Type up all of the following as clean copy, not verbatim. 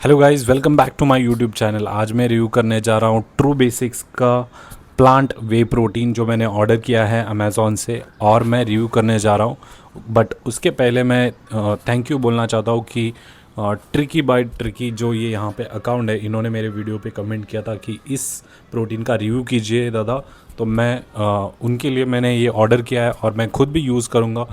Hello guys, welcome back to my YouTube channel. आज मैं review करने जा रहा हूँ ट्रू बेसिक्स का प्लांट वे प्रोटीन जो मैंने ऑर्डर किया है अमेज़ॉन से, और मैं रिव्यू करने जा रहा हूँ। बट उसके पहले मैं थैंक यू बोलना चाहता हूँ कि ट्रिकी बाय ट्रिकी जो ये यहाँ पे अकाउंट है, इन्होंने मेरे वीडियो पे कमेंट किया था कि इस प्रोटीन का रिव्यू कीजिए दादा। तो मैं उनके लिए मैंने ये ऑर्डर किया है और मैं खुद भी यूज़ करूँगा।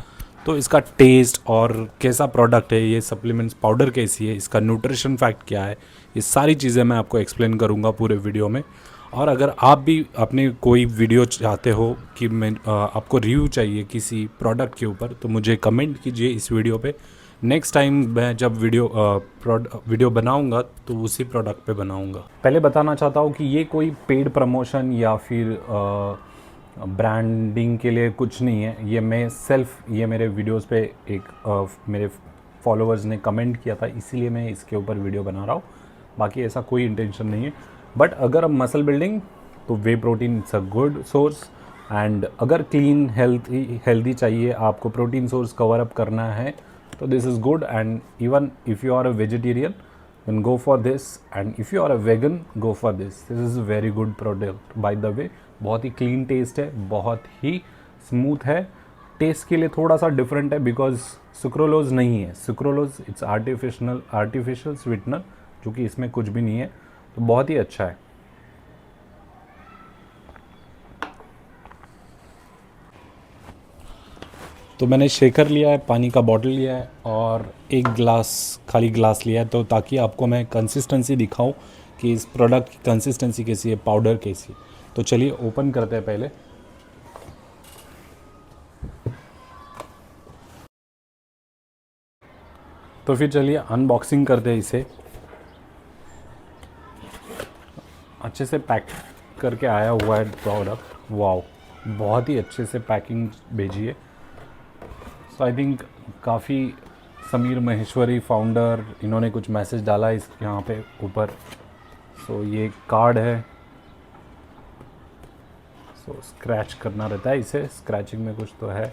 तो इसका टेस्ट और कैसा प्रोडक्ट है, ये सप्लीमेंट्स पाउडर कैसी है, इसका न्यूट्रिशन फैक्ट क्या है, ये सारी चीज़ें मैं आपको एक्सप्लेन करूँगा पूरे वीडियो में। और अगर आप भी अपने कोई वीडियो चाहते हो कि मैं आपको रिव्यू चाहिए किसी प्रोडक्ट के ऊपर, तो मुझे कमेंट कीजिए इस वीडियो पे। नेक्स्ट टाइम मैं जब वीडियो बनाऊंगा तो उसी प्रोडक्ट पे बनाऊंगा। पहले बताना चाहता हूँ कि ये कोई पेड प्रमोशन या फिर ब्रांडिंग के लिए कुछ नहीं है। ये मैं ये मेरे वीडियोस पे मेरे फॉलोअर्स ने कमेंट किया था, इसीलिए मैं इसके ऊपर वीडियो बना रहा हूँ। बाकी ऐसा कोई इंटेंशन नहीं है। बट अगर अब मसल बिल्डिंग, तो whey protein it's a good source. And अगर क्लीन हेल्दी चाहिए, आपको प्रोटीन सोर्स कवर अप करना है, तो this is good. And even if you are a vegetarian then go for this, and if you are a vegan, go for this is a very good product by the way। बहुत ही clean test है, बहुत ही smooth है। Test के लिए थोड़ा सा different है because sucralose नहीं है। सुक्रोलोज इट्स आर्टिफिशियल स्वीटनर, जो कि इसमें कुछ भी नहीं है। तो बहुत ही अच्छा है। तो मैंने शेकर लिया है, पानी का बॉटल लिया है और एक खाली ग्लास लिया है, तो ताकि आपको मैं कंसिस्टेंसी दिखाऊं कि इस प्रोडक्ट की कंसिस्टेंसी कैसी है, पाउडर कैसी है। तो चलिए ओपन करते हैं पहले। तो फिर चलिए अनबॉक्सिंग करते हैं इसे। अच्छे से पैक करके आया हुआ है प्रोडक्ट। वाओ, बहुत ही अच्छे से पैकिंग भेजी है। सो आई थिंक काफ़ी समीर महेश्वरी फाउंडर, इन्होंने कुछ मैसेज डाला इस यहाँ पे ऊपर। सो ये कार्ड है। सो स्क्रैच करना रहता है इसे, स्क्रैचिंग में कुछ तो है।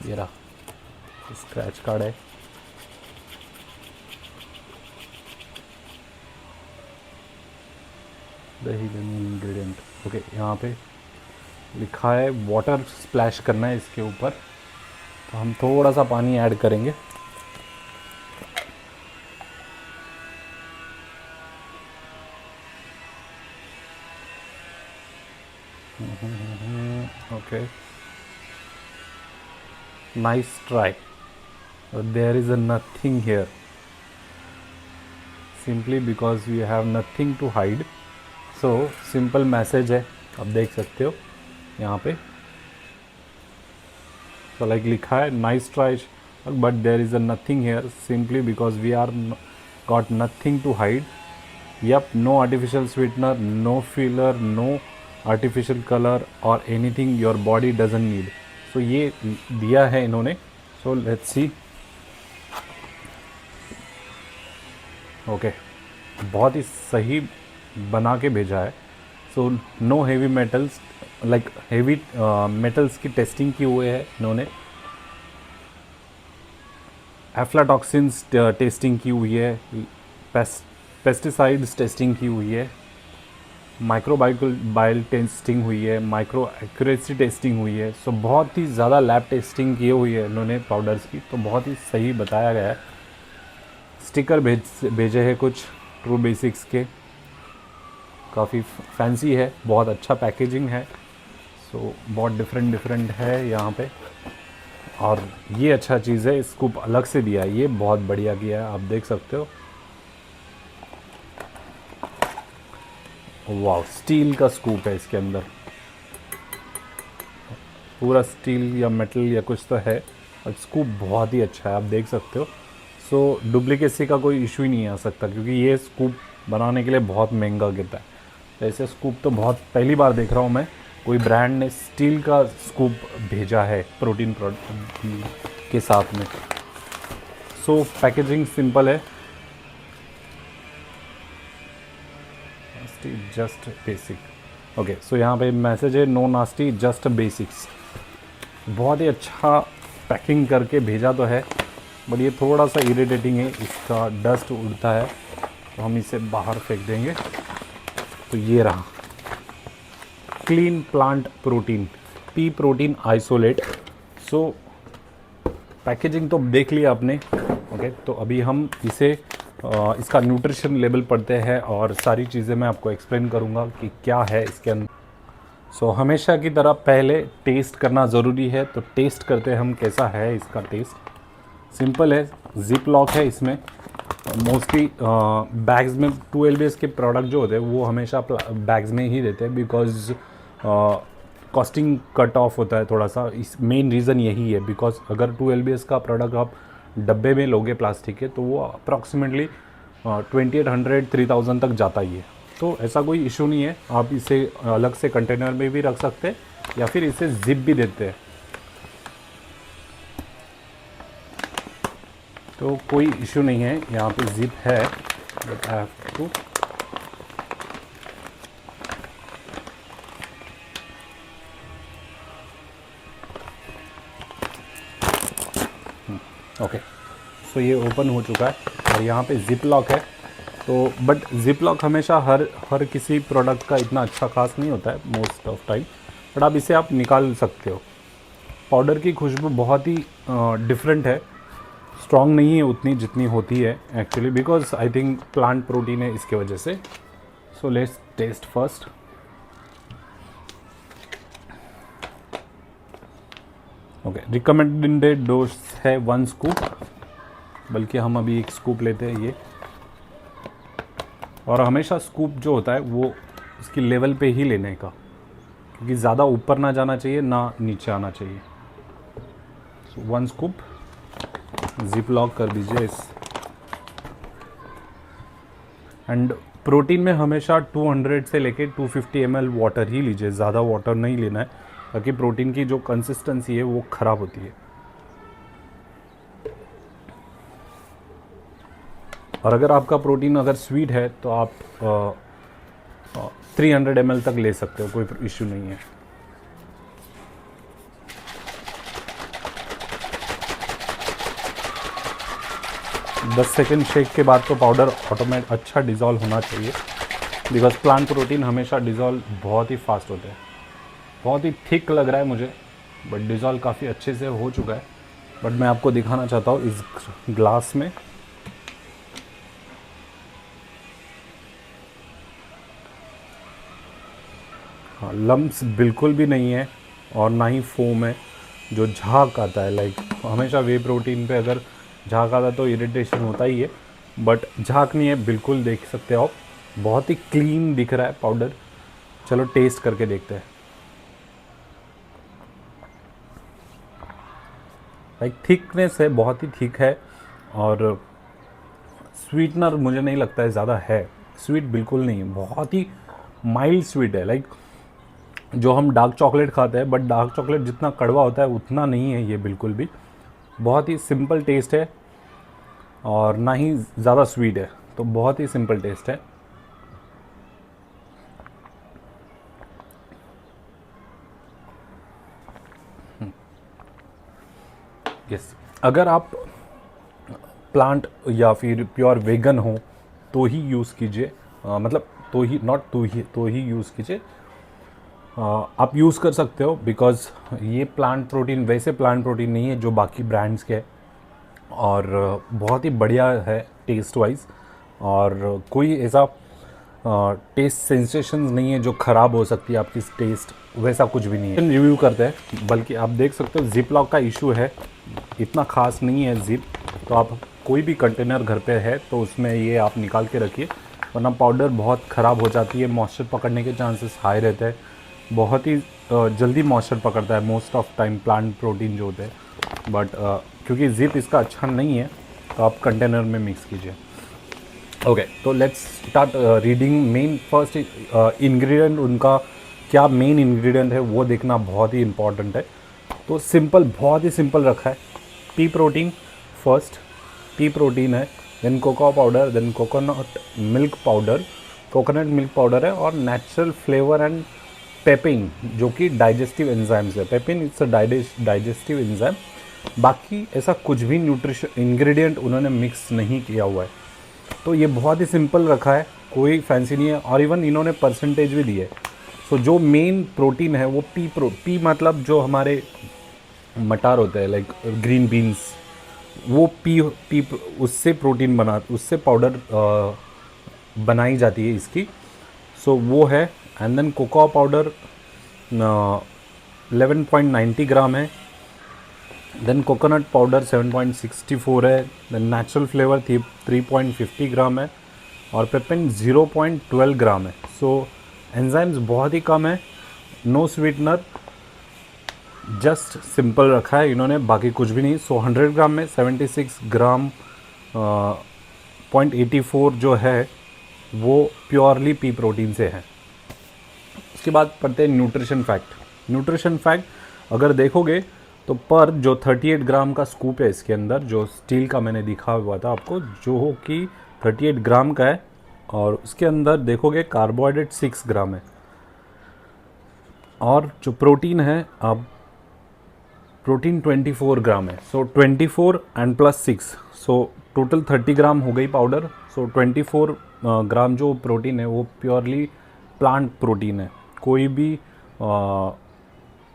ये रहा स्क्रैच कार्ड है। The hidden ingredient, okay. यहाँ पे लिखा है वाटर स्प्लैश करना है इसके ऊपर, तो हम थोड़ा सा पानी ऐड करेंगे। Okay, nice try. There is a nothing here, simply because we have nothing to hide. So simple message है, आप देख सकते हो यहाँ पे। सो लाइक लिखा है nice try but there is a nothing here, simply because we are got nothing to hide. Yup, no artificial sweetener, no filler, no artificial colour और anything your body doesn't need. So ये दिया है इन्होंने। So let's see. Okay, बहुत ही सही बना के भेजा है। So no heavy metals, like heavy metals की टेस्टिंग की हुई है इन्होंने। एफ्लाटॉक्सिन्स टेस्टिंग की हुई है, पेस्टिसाइड्स टेस्टिंग की हुई है, माइक्रोबायल टेस्टिंग हुई है, माइक्रो एक्यूरेसी टेस्टिंग हुई है। सो बहुत ही ज़्यादा लैब टेस्टिंग की हुई है इन्होंने पाउडर्स की, तो बहुत ही सही बताया गया है। स्टिकर भेजे हैं कुछ ट्रू बेसिक्स के, काफ़ी फैंसी है, बहुत अच्छा पैकेजिंग है। सो बहुत डिफरेंट है यहाँ पे। और ये अच्छा चीज़ है, स्कूप अलग से दिया है, ये बहुत बढ़िया किया है, आप देख सकते हो। वाह, स्टील का स्कूप है इसके अंदर, पूरा स्टील या मेटल या कुछ तो है। और स्कूप बहुत ही अच्छा है, आप देख सकते हो। सो डुप्लीकेसी का कोई इशू ही नहीं आ सकता, क्योंकि ये स्कूप बनाने के लिए बहुत महंगा गिरता है। तो ऐसे स्कूप तो बहुत पहली बार देख रहा हूँ मैं, कोई ब्रांड ने स्टील का स्कूप भेजा है प्रोटीन प्रोडक्ट के साथ में। सो पैकेजिंग सिंपल है, जस्ट बेसिक। ओके, सो यहाँ पे मैसेज है नो नास्टी जस्ट बेसिक्स। बहुत ही अच्छा पैकिंग करके भेजा तो है, बट ये थोड़ा सा इरिटेटिंग है, इसका डस्ट उड़ता है, तो हम इसे बाहर फेंक देंगे। तो ये रहा clean plant protein, pea protein isolate. So packaging तो देख लिया आपने। ओके, तो अभी हम इसे इसका न्यूट्रिशन लेवल पढ़ते हैं और सारी चीज़ें मैं आपको एक्सप्लेन करूँगा कि क्या है इसके अंदर। सो हमेशा की तरह पहले टेस्ट करना ज़रूरी है, तो टेस्ट करते हैं हम कैसा है इसका टेस्ट। सिंपल है, जिप लॉक है इसमें। मोस्टली बैग्स में 2 LBS के प्रोडक्ट जो होते हैं वो हमेशा बैग्स में ही देते हैं, बिकॉज कॉस्टिंग कट ऑफ होता है थोड़ा सा। इस मेन रीज़न यही है, बिकॉज अगर 2 LBS का प्रोडक्ट आप डब्बे में लोगे प्लास्टिक के, तो वो अप्रॉक्सीमेटली 2800-3000 तक जाता ही है। तो ऐसा कोई इशू नहीं है, आप इसे अलग से कंटेनर में भी रख सकते हैं या फिर इसे जिप भी देते हैं, तो कोई इशू नहीं है। यहाँ पे जिप है, but I have to okay. So ये ओपन हो चुका है और यहाँ पे जिप लॉक है। तो बट जिप लॉक हमेशा हर किसी प्रोडक्ट का इतना अच्छा खास नहीं होता है मोस्ट ऑफ टाइम, बट आप इसे आप निकाल सकते हो। पाउडर की खुशबू बहुत ही डिफरेंट है, स्ट्रॉन्ग नहीं है उतनी जितनी होती है actually, because I think plant protein है इसके वजह से। So let's test first. Okay, recommended dose है 1 स्कूप, बल्कि हम अभी 1 स्कूप लेते हैं ये। और हमेशा स्कूप जो होता है वो उसकी लेवल पे ही लेने का, क्योंकि ज़्यादा ऊपर ना जाना चाहिए ना नीचे आना चाहिए। So 1 स्कूप, जिप लॉक कर दीजिए इस। एंड प्रोटीन में हमेशा 200 से लेके 250 ml वाटर ही लीजिए, ज़्यादा वाटर नहीं लेना है, ताकि प्रोटीन की जो कंसिस्टेंसी है वो ख़राब होती है। और अगर आपका प्रोटीन अगर स्वीट है तो आप 300 ml तक ले सकते हो, कोई इश्यू नहीं है। दस सेकेंड शेक के बाद तो पाउडर ऑटोमेटिक अच्छा डिज़ोल्व होना चाहिए, बिकॉज प्लांट प्रोटीन हमेशा डिज़ोल्व बहुत ही फास्ट होते हैं। बहुत ही थिक लग रहा है मुझे, बट डिज़ोल्व काफ़ी अच्छे से हो चुका है। बट मैं आपको दिखाना चाहता हूँ इस ग्लास में। हाँ, लम्प्स बिल्कुल भी नहीं है और ना ही फोम है जो झाग आता है। लाइक हमेशा वे प्रोटीन पे अगर झाग आता है तो इरिटेशन होता ही है, बट झाग नहीं है बिल्कुल, देख सकते हो आप। बहुत ही क्लीन दिख रहा है पाउडर। चलो टेस्ट करके देखते हैं। लाइक थिकनेस है, बहुत ही थिक है, और स्वीटनर मुझे नहीं लगता है ज़्यादा है। स्वीट बिल्कुल नहीं है, बहुत ही माइल्ड स्वीट है। लाइक जो हम डार्क चॉकलेट खाते हैं, बट डार्क चॉकलेट जितना कड़वा होता है उतना नहीं है ये बिल्कुल भी। बहुत ही सिंपल टेस्ट है और ना ही ज़्यादा स्वीट है, तो बहुत ही सिंपल टेस्ट है। यस, अगर आप प्लांट या फिर प्योर वेगन हो तो ही यूज़ कीजिए, मतलब तो ही यूज़ कीजिए। आप यूज़ कर सकते हो, बिकॉज़ ये प्लांट प्रोटीन वैसे प्लांट प्रोटीन नहीं है जो बाकी ब्रांड्स के है, और बहुत ही बढ़िया है टेस्ट वाइज, और कोई ऐसा टेस्ट सेंसेशंस नहीं है जो ख़राब हो सकती है आपकी टेस्ट, वैसा कुछ भी नहीं है। रिव्यू करते हैं, बल्कि आप देख सकते हो जिप लॉक का इशू है, इतना ख़ास नहीं है जिप। तो आप कोई भी कंटेनर घर पे है तो उसमें ये आप निकाल के रखिए, वरना पाउडर बहुत ख़राब हो जाती है। मॉइस्चर पकड़ने के चांसेस हाई रहते हैं, बहुत ही जल्दी मॉइस्चर पकड़ता है most of time plant protein जो होते हैं। बट क्योंकि जिप इसका अच्छा नहीं है तो आप कंटेनर में मिक्स कीजिए। ओके, तो let's start reading main first ingredient. उनका क्या मेन इंग्रेडिएंट है वो देखना बहुत ही इम्पॉर्टेंट है। तो सिंपल, बहुत ही सिंपल रखा है। Pea protein first, pea protein है, then cocoa powder, then coconut milk powder है, और नेचुरल फ्लेवर एंड पेपिन जो कि डाइजेस्टिव एंजाइम्स है। Papain it's a digestive enzyme, बाकी ऐसा कुछ भी न्यूट्रिशन इंग्रेडिएंट उन्होंने मिक्स नहीं किया हुआ है। तो ये बहुत ही सिंपल रखा है, कोई फैंसी नहीं है। और इवन इन्होंने परसेंटेज भी दी है। सो जो मेन प्रोटीन है वो पी मतलब जो हमारे मटार होते हैं लाइक ग्रीन बीन्स, वो पी उससे प्रोटीन उससे पाउडर बनाई जाती है इसकी। सो वो है। And then cocoa powder 11.90 gram है। देन कोकोनट पाउडर 7.64 है। देन नेचुरल फ्लेवर 3.50 ग्राम है। और पेपेन 0.12 ग्राम है। सो एंजाइम्स बहुत ही कम है, नो स्वीटनर, जस्ट सिंपल रखा है इन्होंने, बाकी कुछ भी नहीं। सो 100 ग्राम में 76 ग्राम 0.84 जो है वो प्योरली पी प्रोटीन से है। उसके बाद पढ़ते हैं न्यूट्रिशन फैक्ट। न्यूट्रिशन फैक्ट अगर देखोगे तो पर जो 38 ग्राम का स्कूप है इसके अंदर, जो स्टील का मैंने दिखा हुआ था आपको, जो कि 38 ग्राम का है, और उसके अंदर देखोगे कार्बोहाइड्रेट 6 ग्राम है। और जो प्रोटीन है, अब प्रोटीन 24 ग्राम है। सो 24 एंड प्लस 6, सो टोटल 30 ग्राम हो गई पाउडर। सो 24 ग्राम जो प्रोटीन है वो प्योरली प्लांट प्रोटीन है, कोई भी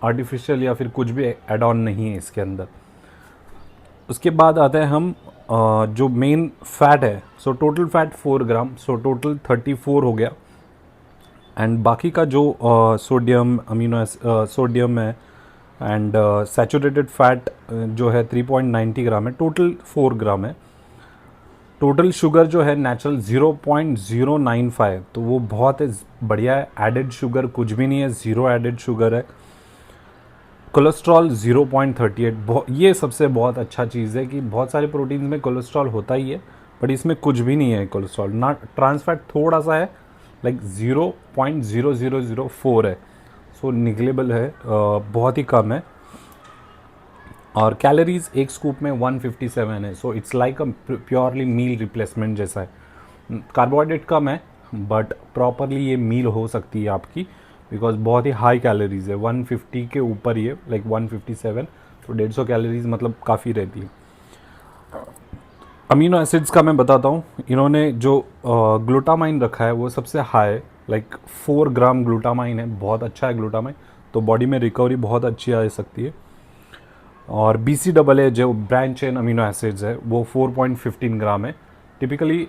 आर्टिफिशियल या फिर कुछ भी एड ऑन नहीं है इसके अंदर। उसके बाद आते हैं हम जो मेन फैट है। सो टोटल फैट 4 ग्राम, सो टोटल 34 हो गया। एंड बाकी का जो सोडियम सोडियम है एंड सैचुरेटेड फैट जो है 3.90 ग्राम है, टोटल 4 ग्राम है। टोटल शुगर जो है नेचुरल 0.095, तो वो बहुत बढ़िया है। एडेड शुगर कुछ भी नहीं है, ज़ीरो एडेड शुगर है। कोलेस्ट्रॉल 0.38, ये सबसे बहुत अच्छा चीज़ है कि बहुत सारे प्रोटीन्स में कोलेस्ट्रॉल होता ही है, बट इसमें कुछ भी नहीं है कोलेस्ट्रॉल। ना ट्रांस फैट थोड़ा सा है, लाइक 0.0004 है, सो निगलेबल है, बहुत ही कम है। और कैलोरीज एक स्कूप में 157 है, so it's like a purely meal replacement जैसा है। कार्बोहाइड्रेट कम है, बट प्रॉपरली ये मील हो सकती है आपकी, बिकॉज बहुत ही हाई कैलोरीज है, 150 के ऊपर ही है, लाइक 157, तो 150 कैलोरीज मतलब काफ़ी रहती है। अमीनो एसिड्स का मैं बताता हूँ। इन्होंने जो ग्लूटामाइन रखा है वो सबसे हाई, लाइक 4 ग्राम ग्लूटामाइन है, बहुत अच्छा है ग्लूटामाइन, तो बॉडी में रिकवरी बहुत अच्छी आ सकती है। और BCAA जो ब्रांच चेन अमीनो एसिड्स है वो 4.15 ग्राम है। टिपिकली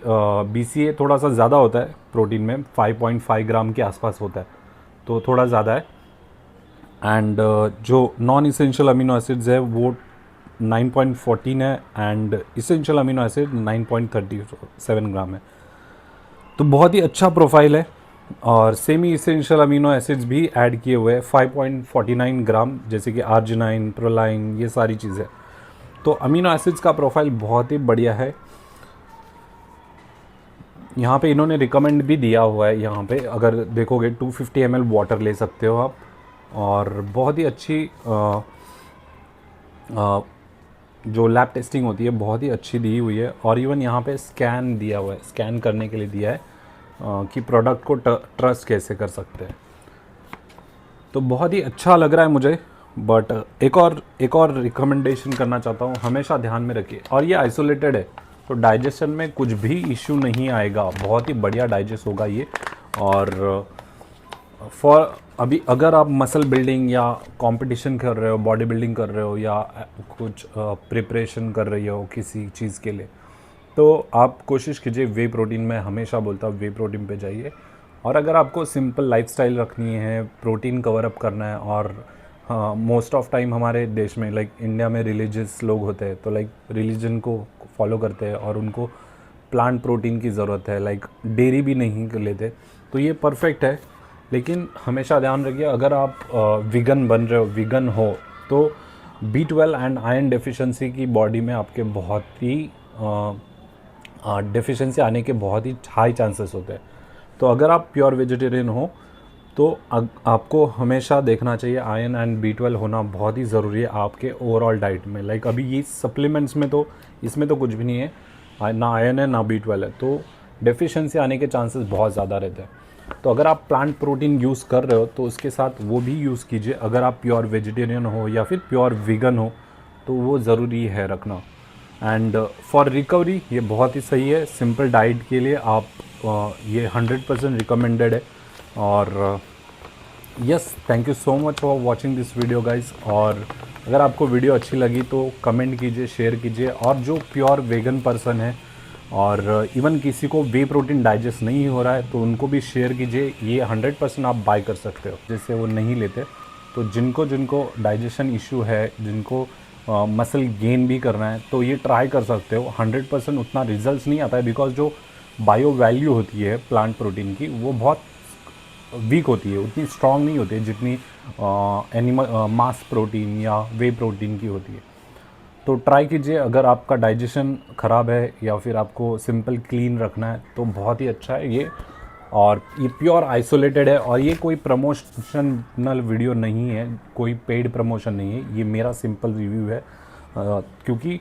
BCA थोड़ा सा ज़्यादा होता है प्रोटीन में, 5.5 ग्राम के आसपास होता है, तो थोड़ा ज़्यादा है। एंड जो नॉन इसेंशियल अमीनो एसिड्स है वो 9.14 है, एंड इसेंशियल अमीनो एसिड 9.37 ग्राम है, तो बहुत ही अच्छा प्रोफाइल है। और सेमी इसेंशियल अमीनो एसिड्स भी ऐड किए हुए हैं 5.49 ग्राम, जैसे कि आर्जिनाइन, प्रोलाइन, ये सारी चीज़ें। तो अमीनो एसिड्स का प्रोफाइल बहुत ही बढ़िया है। यहाँ पे इन्होंने रिकमेंड भी दिया हुआ है, यहाँ पे अगर देखोगे 250 ml वाटर ले सकते हो आप, और बहुत ही अच्छी जो लैब टेस्टिंग होती है बहुत ही अच्छी दी हुई है। और इवन यहाँ पे स्कैन दिया हुआ है, स्कैन करने के लिए दिया है कि प्रोडक्ट को ट्रस्ट कैसे कर सकते हैं। तो बहुत ही अच्छा लग रहा है मुझे। बट एक और रिकमेंडेशन करना चाहता हूँ, हमेशा ध्यान में रखिए, और ये आइसोलेटेड है, तो डाइजेशन में कुछ भी इश्यू नहीं आएगा, बहुत ही बढ़िया डाइजेस्ट होगा ये। और अभी अगर आप मसल बिल्डिंग या कंपटीशन कर रहे हो, बॉडी बिल्डिंग कर रहे हो, या कुछ प्रिपरेशन कर रही हो किसी चीज़ के लिए, तो आप कोशिश कीजिए वे प्रोटीन, मैं हमेशा बोलता हूँ वे प्रोटीन पे जाइए। और अगर आपको सिंपल लाइफस्टाइल रखनी है, प्रोटीन कवर अप करना है, और हाँ, मोस्ट ऑफ टाइम हमारे देश में लाइक इंडिया में रिलीजियस लोग होते हैं, तो लाइक रिलीजन को फॉलो करते हैं और उनको प्लांट प्रोटीन की ज़रूरत है, लाइक डेयरी भी नहीं लेते, तो ये परफेक्ट है। लेकिन हमेशा ध्यान रखिए, अगर आप वीगन बन रहे हो, वीगन हो, तो B12 एंड आयरन डेफिशिएंसी की बॉडी में आपके बहुत ही डेफिशिएंसी आने के बहुत ही हाई चांसेस होते हैं। तो अगर आप प्योर वेजिटेरियन हो तो आपको हमेशा देखना चाहिए आयरन एंड B12 होना बहुत ही ज़रूरी है आपके ओवरऑल डाइट में। लाइक अभी ये सप्लीमेंट्स में तो इसमें तो कुछ भी नहीं है, ना आयरन है ना B12 है, तो डेफिशिएंसी आने के चांसेस बहुत ज़्यादा रहते हैं। तो अगर आप प्लांट प्रोटीन यूज़ कर रहे हो तो उसके साथ वो भी यूज़ कीजिए। अगर आप प्योर वेजिटेरियन हो या फिर प्योर वीगन हो तो वो ज़रूरी है रखना। एंड फॉर रिकवरी ये बहुत ही सही है, सिंपल डाइट के लिए आप ये 100% रिकमेंडेड है। और yes, thank you so much for watching this video guys. और अगर आपको वीडियो अच्छी लगी तो कमेंट कीजिए, शेयर कीजिए। और जो प्योर वेगन पर्सन है और इवन किसी को वे प्रोटीन डाइजेस्ट नहीं हो रहा है तो उनको भी शेयर कीजिए। ये 100% आप बाय कर सकते हो, जैसे वो नहीं लेते। तो जिनको जिनको डाइजेशन इशू है, जिनको मसल गेन भी करना है, तो ये ट्राई कर सकते हो। 100% उतना रिजल्ट्स नहीं आता है, बिकॉज जो बायो वैल्यू होती है प्लांट प्रोटीन की वो बहुत वीक होती है, उतनी स्ट्रांग नहीं होती है जितनी एनिमल मास प्रोटीन या वे प्रोटीन की होती है। तो ट्राई कीजिए। अगर आपका डाइजेशन ख़राब है या फिर आपको सिंपल क्लीन रखना है तो बहुत ही अच्छा है ये। और ये प्योर आइसोलेटेड है और ये कोई प्रमोशनल वीडियो नहीं है, कोई पेड प्रमोशन नहीं है, ये मेरा सिंपल रिव्यू है। क्योंकि